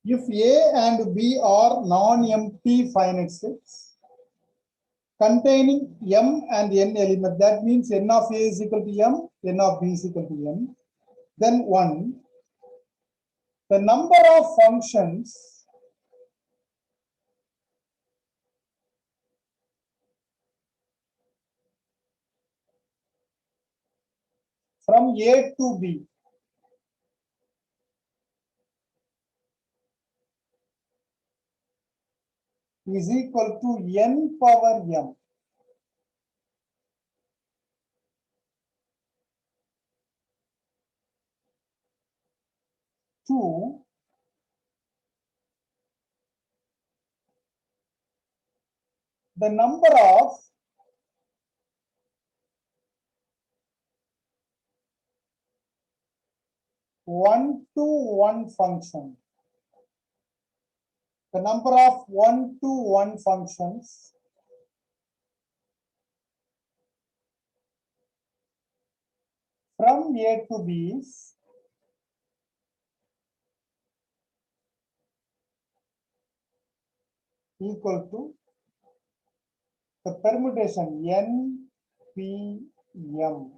If A and B are non-empty finite sets containing m and n elements, that means n of A is equal to m, n of B is equal to n. Then one, the number of functions from A to B is equal to n power m. To the number of one-to-one function. The number of one-to-one functions from A to B is equal to the permutation n, p, m.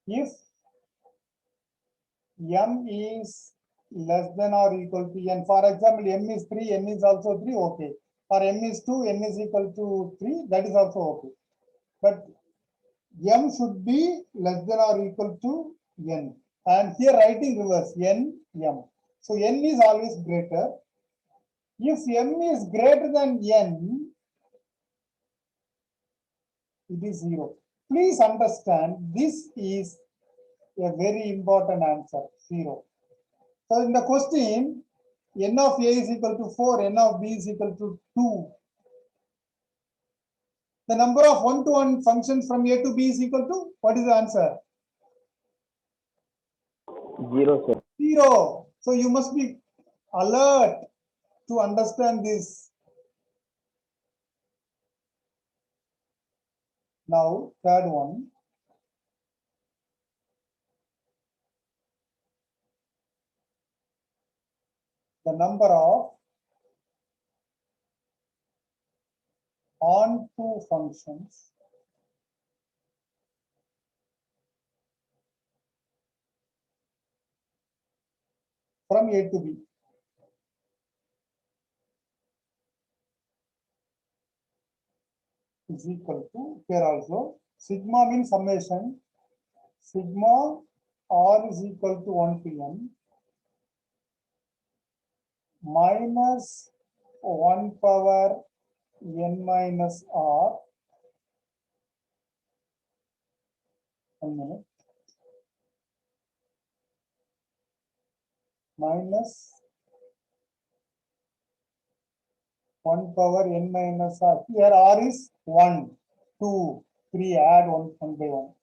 If m is less than or equal to n, for example, m is 3, n is also 3, okay. For m is 2, n is equal to 3, that is also okay. But m should be less than or equal to n. And here writing reverse, n, m. So n is always greater. If m is greater than n, it is 0. Please understand, this is a very important answer, 0. So in the question, n of A is equal to 4, n of B is equal to 2. The number of one-to-one functions from A to B is equal to, what is the answer? 0, sir. 0. So you must be alert to understand this. Now, third one. The number of onto functions from A to B is equal to, here also, sigma means summation, sigma r is equal to 1 to n minus 1 power n minus r, 1 minute, minus 1 power n minus r. Here r is 1, 2, 3, add 1 by 1.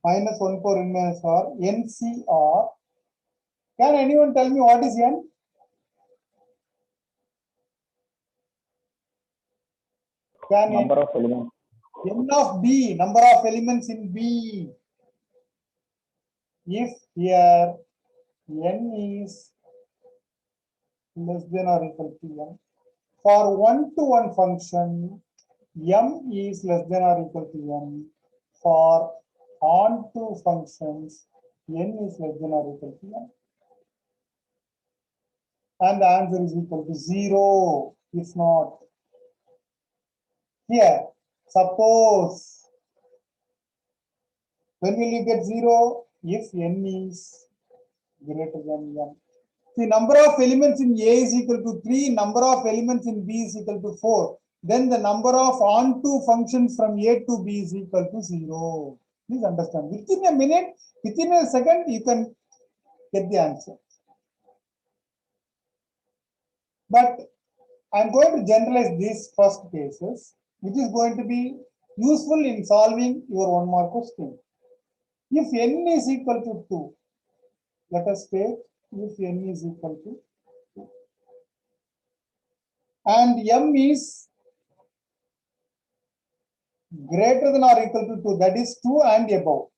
Minus 1 power n minus r, NCR. Can anyone tell me what is n? Can Number of elements. n of B, number of elements in B. If here n is less than or equal to n, for one-to-one function, m is less than or equal to n. For onto functions, n is less than or equal to n. And the answer is equal to 0, if not. Here, suppose, when will you get 0? If n is greater than n. The number of elements in A is equal to 3, number of elements in B is equal to 4. Then the number of onto functions from A to B is equal to 0. Please understand. Within a minute, within a second, you can get the answer. But I'm going to generalize these first cases, which is going to be useful in solving your 1 mark question. If n is equal to 2, let us take if n is equal to 2, and m is greater than or equal to 2, that is 2 and above,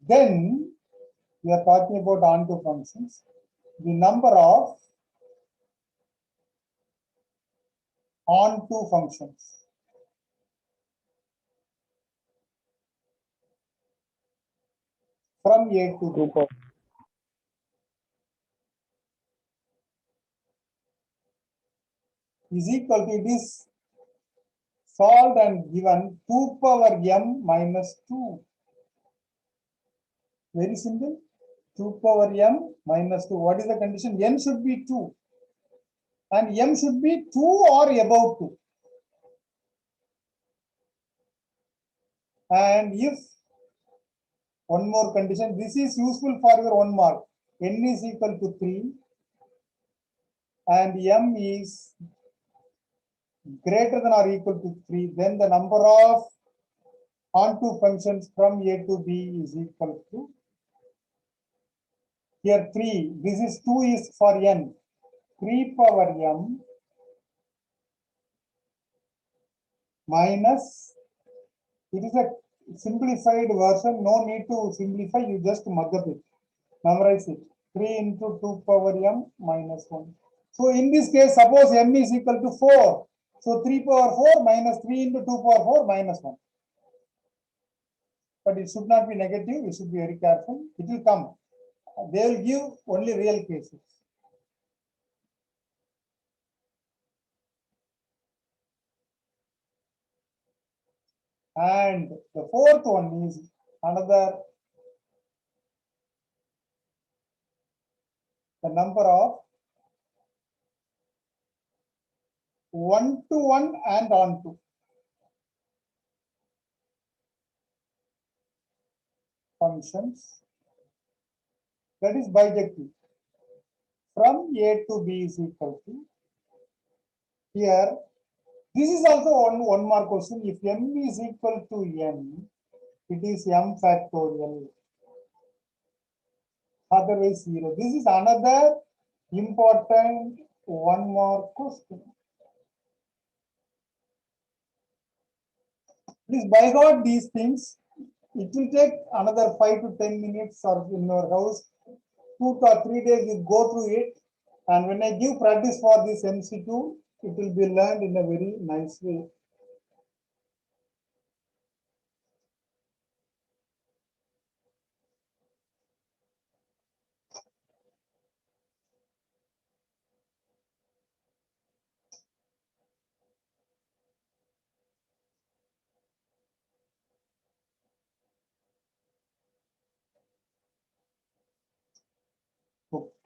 then we are talking about onto functions. The number of onto functions from A to B 2 power is equal to this solved and given 2 power m minus 2. Very simple. 2 power m minus 2. What is the condition? N should be 2. And m should be 2 or above 2. And if one more condition, this is useful for your 1 mark. N is equal to 3 and m is greater than or equal to 3, then the number of onto functions from A to B is equal to here 3. This is 2 is for n. 3 power m minus, it is a simplified version, no need to simplify, you just mug up it, memorize it. 3 into 2 power m minus 1. So in this case, suppose m is equal to 4. So 3 power 4 minus 3 into 2 power 4 minus 1. But it should not be negative, you should be very careful. It will come. They will give only real cases. And the fourth one is another, the number of one-to-one and onto functions, that is bijective. From A to B is equal to, here, this is also one more question. If m is equal to n, it is m factorial. Otherwise 0. This is another important one more question. Please by God these things. It will take another 5 to 10 minutes or in your house, 2 or 3 days you go through it. And when I give practice for this MCQ, it will be learned in a very nice way.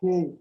Okay.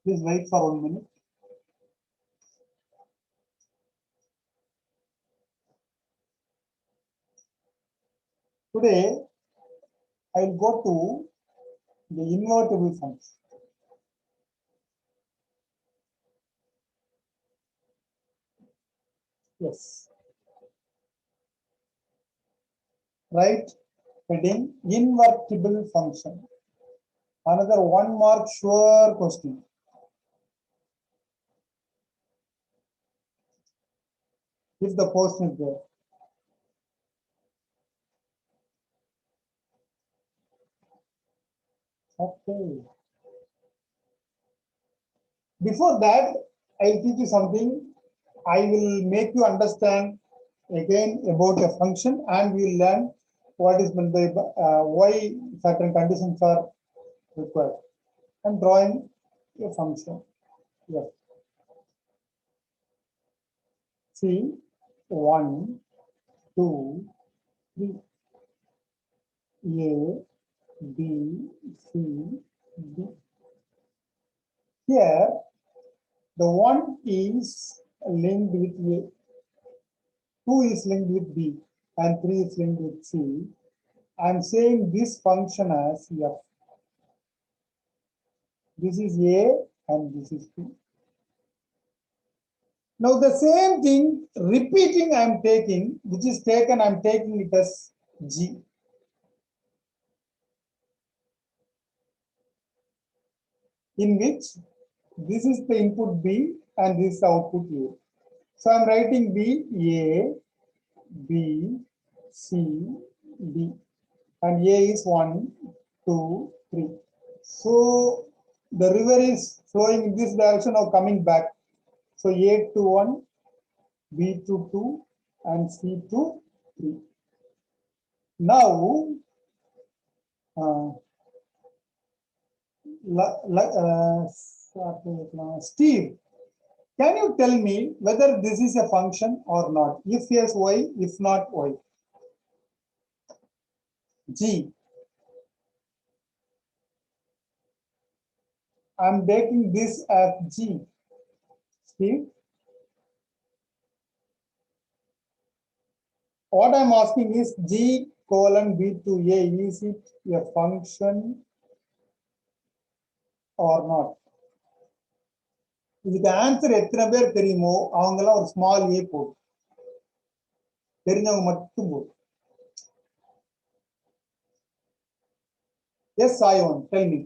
Please wait for 1 minute. Today, I will go to the invertible function. Yes. Right. Heading invertible function. Another 1 mark sure question. If the post is there. Okay. Before that, I will teach you something. I will make you understand again about a function, and we will learn what is meant by why certain conditions are required. I'm drawing a function. Yes. See, 1, 2, 3. A, B, C, D. Here, The 1 is linked with A, 2 is linked with B, and 3 is linked with C. I'm saying this function as F. This is A and this is B. Now the same thing repeating I'm taking, which is taken, I'm taking it as G. In which this is the input B and this is the output A. So I'm writing B, A, B, C, D. And A is 1, 2, 3. So the river is flowing in this direction or coming back. So A to 1, B to 2, and C to 3. Now, Steve, can you tell me whether this is a function or not? If yes, why? If not, why? G. I'm taking this as G. Steve, what I'm asking is G colon B to A, is it a function or not? இதுக்கு answer எத்தனை பேர் தெரியுமோ அவங்க எல்லாம் ஒரு small A போடும், தெரிஞ்சவங்க மட்டும் போடும். Yes, Sayon, tell me.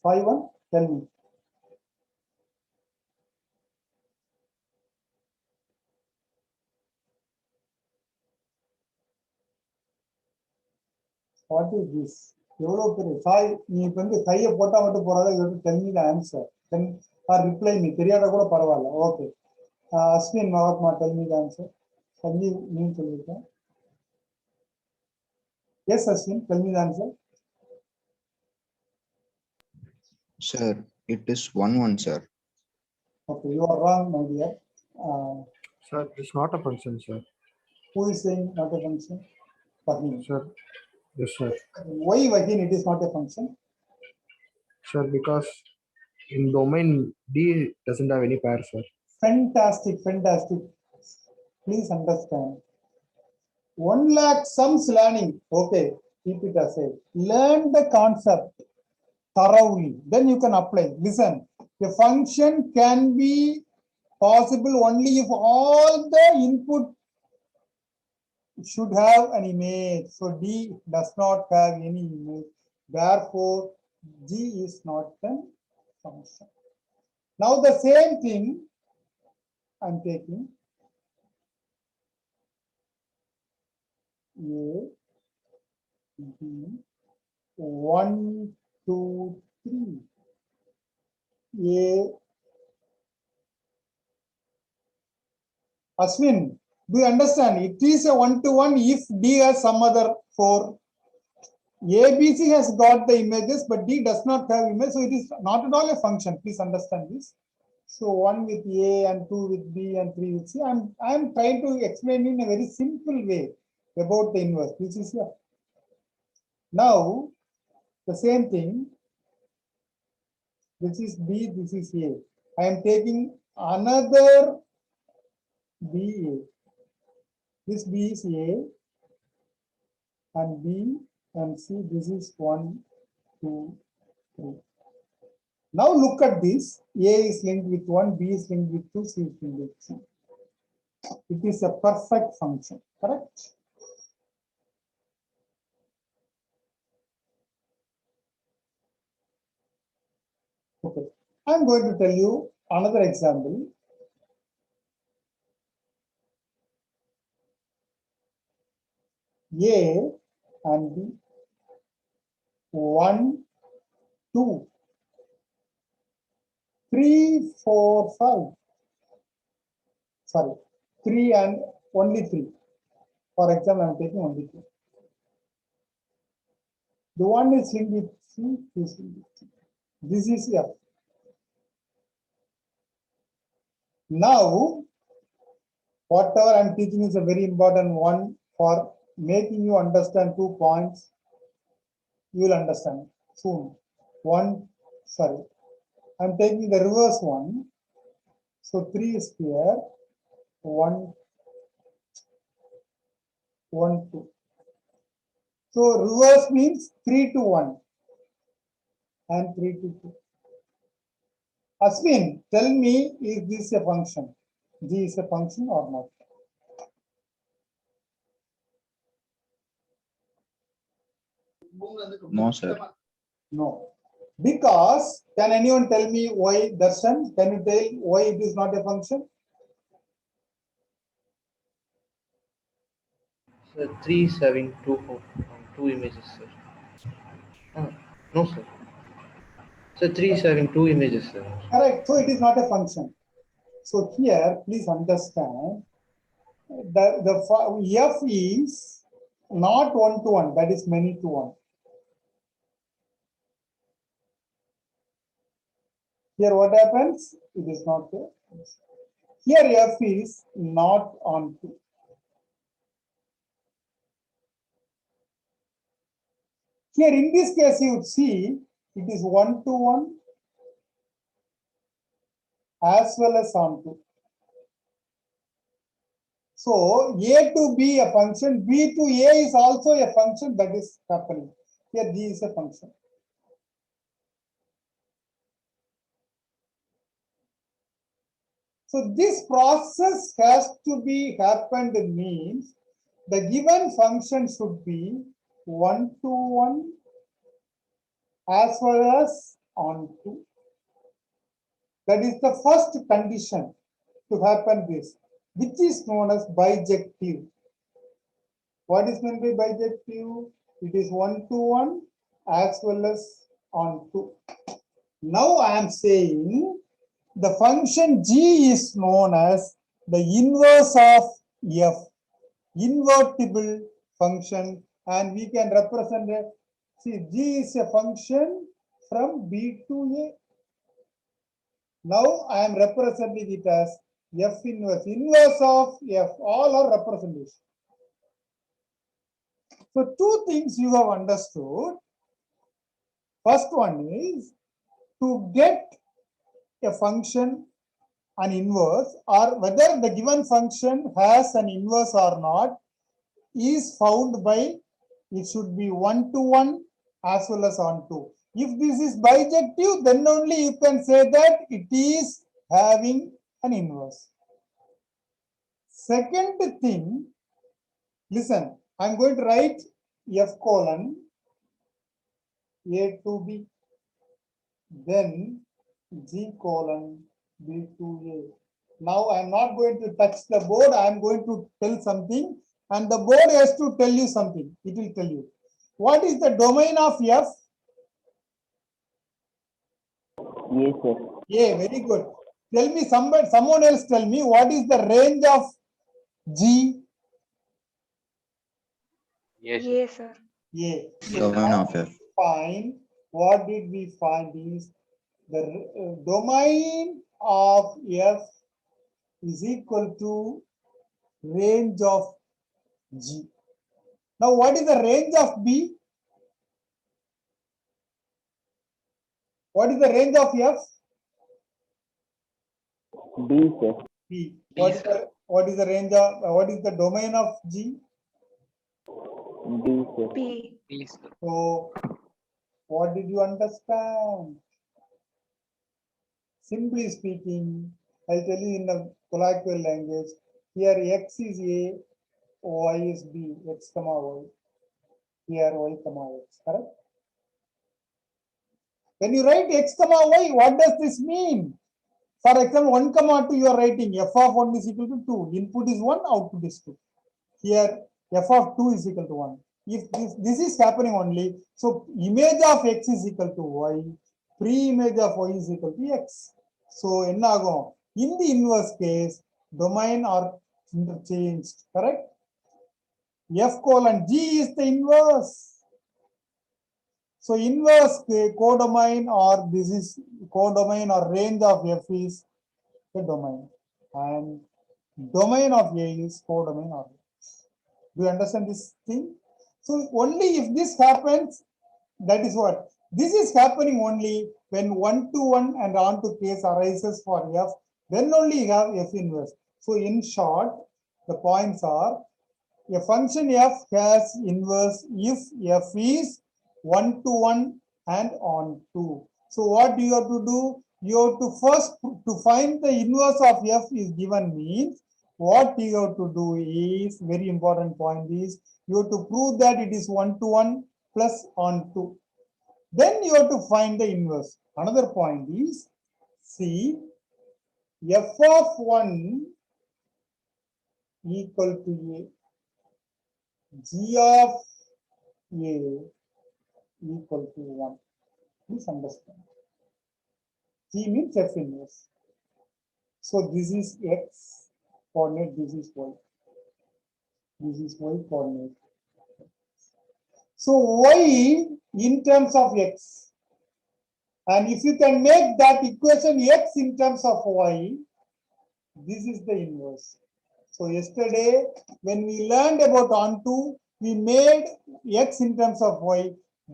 5-1, tell me. What is this? எவ்வளவு பெரிய சாய், நீ இப்ப வந்து கையை போட்டா மட்டும் போறாத, tell me the answer. Or reply me, தெரியாத கூட பரவாயில்ல. Okay. Ashwin Mahatma, tell me the answer. Sanjeev, நீ சொல்லிருக்க. Yes, Ashwin, tell me the answer. Sir, it is 1-1, sir. Okay, you are wrong, my dear. Sir, it's not a function, sir. Who is saying not a function? Vaheen. Sir, yes, sir. Why, Vaheen, it is not a function? Sir, because in domain D doesn't have any pair, sir. Fantastic, fantastic. Please understand. 1 lakh sums learning. Okay, keep it aside. Learn the concept thoroughly. Then you can apply. Listen, a function can be possible only if all the input should have an image. So D does not have any image. Therefore, G is not a function. Now the same thing I'm taking A, B, 1, 2, 3. A. Ashwin, do you understand? It is a 1-to-1 if D has some other 4. ABC has got the images, but D does not have image, so it is not at all a function. Please understand this. So 1 with A and 2 with B and 3 with C. I'm trying to explain in a very simple way about the inverse. This is here. Now the same thing. This is B, this is A. I am taking another B. This B is A and B and C. This is 1, 2, 3. Now look at this. A is linked with 1, B is linked with 2, C is linked with 3. It is a perfect function, correct? Okay. I'm going to tell you another example. A and B. 1, 2, 3, 4, 5. Sorry, 3 and only 3. For example, I'm taking only 3. The one is linked with C, this is linked with C. This is F. Now, whatever I'm teaching is a very important one for making you understand 2 points. You will understand soon. 1, sorry, I'm taking the reverse one. So 3 is here, 1, 1, 2. So reverse means 3 to 1 and 3 to 2. Ashwin, tell me, is this a function? G is a function or not? No, sir. No. Because, can anyone tell me why, Darshan? Can you tell why it is not a function? Sir, 3 is having two images, sir. No, sir. Sir, 3 is having 2 images, sir. Correct. So it is not a function. So here, please understand the F is not 1 to 1, that is many to 1. Here what happens? It is not there. Here F is not on 2. Here in this case you would see it is 1 to 1 as well as on 2. So A to B a function, B to A is also a function, that is happening. Here G is a function. So this process has to be happened means the given function should be 1 to 1 as well as on 2. That is the first condition to happen this, which is known as bijective. What is meant by bijective? It is 1 to 1 as well as on 2. Now I am saying the function G is known as the inverse of F, invertible function, and we can represent it. See, G is a function from B to A. Now I am representing it as F inverse, inverse of F, all are representation. So two things you have understood. First one is to get a function an inverse, or whether the given function has an inverse or not is found by, it should be 1 to 1 as well as on 2. If this is bijective, then only you can say that it is having an inverse. Second thing, listen, I'm going to write F colon A to B, then G colon B to A. Now I am not going to touch the board, I am going to tell something, and the board has to tell you something. It will tell you. What is the domain of F? Yes, sir. A, very good. Tell me, someone else tell me, what is the range of G? Yes, sir. Yes, sir. A. Domain of F. Find, what did we find is the domain of F is equal to range of G. Now, what is the range of B? What is the range of F? B, sir. B. B, What is sir. what is the range of, what is the domain of G? B, sir. P. B, sir. So, what did you understand? Simply speaking, I'll tell you in the colloquial language, here X is A, Y is B, X comma Y. Here Y comma X, correct? When you write X comma Y, what does this mean? For example, 1 comma 2, you are writing f of 1 is equal to 2. Input is 1, output is 2. Here, f of 2 is equal to 1. If this is happening only, so image of X is equal to Y, pre-image of Y is equal to X. So, in the inverse case, domain are interchanged, correct? F colon G is the inverse. So inverse codomain, or this is codomain or range of F is the domain, and domain of A is codomain of F. Do you understand this thing? So only if this happens, that is what This is happening only when 1-to-1 and onto case arises for f, then only you have f inverse. So in short, the points are a function f has inverse if f is 1-to-1 and onto. So what you have to do? You have to first to find the inverse of f is given means what you have to do is very important point is you have to prove that it is 1-to-1 plus onto. Then you have to find the inverse. Another point is see f of 1 equal to a. G of A equal to 1. Please understand. G means F inverse. So this is X coordinate, this is Y. This is Y coordinate. So Y in terms of X. And if you can make that equation X in terms of Y, this is the inverse. So yesterday, when we learned about onto, we made x in terms of y.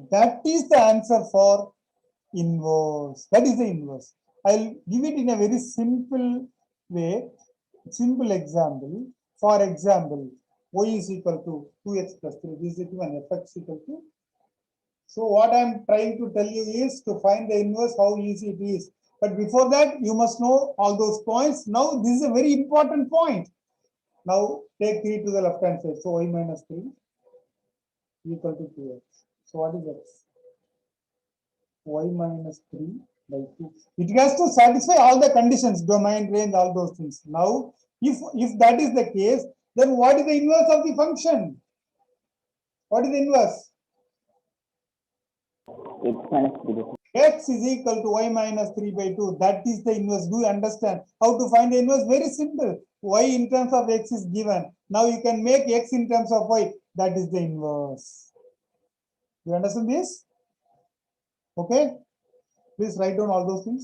That is the answer for inverse. That is the inverse. I'll give it in a very simple way, simple example. For example, y is equal to 2x plus 3. This is given fx equal to. So what I'm trying to tell you is to find the inverse, how easy it is. But before that, you must know all those points. Now, this is a very important point. Now take 3 to the left hand side. So y minus 3 equal to 2x. So what is x? Y minus 3 by 2. It has to satisfy all the conditions, domain, range, all those things. Now, if that is the case, then what is the inverse of the function? What is the inverse? X minus 3. X is equal to y minus 3 by 2. That is the inverse. Do you understand how to find the inverse? Very simple. Y in terms of x is given. Now you can make x in terms of y. That is the inverse. You understand this? Okay. Please write down all those things.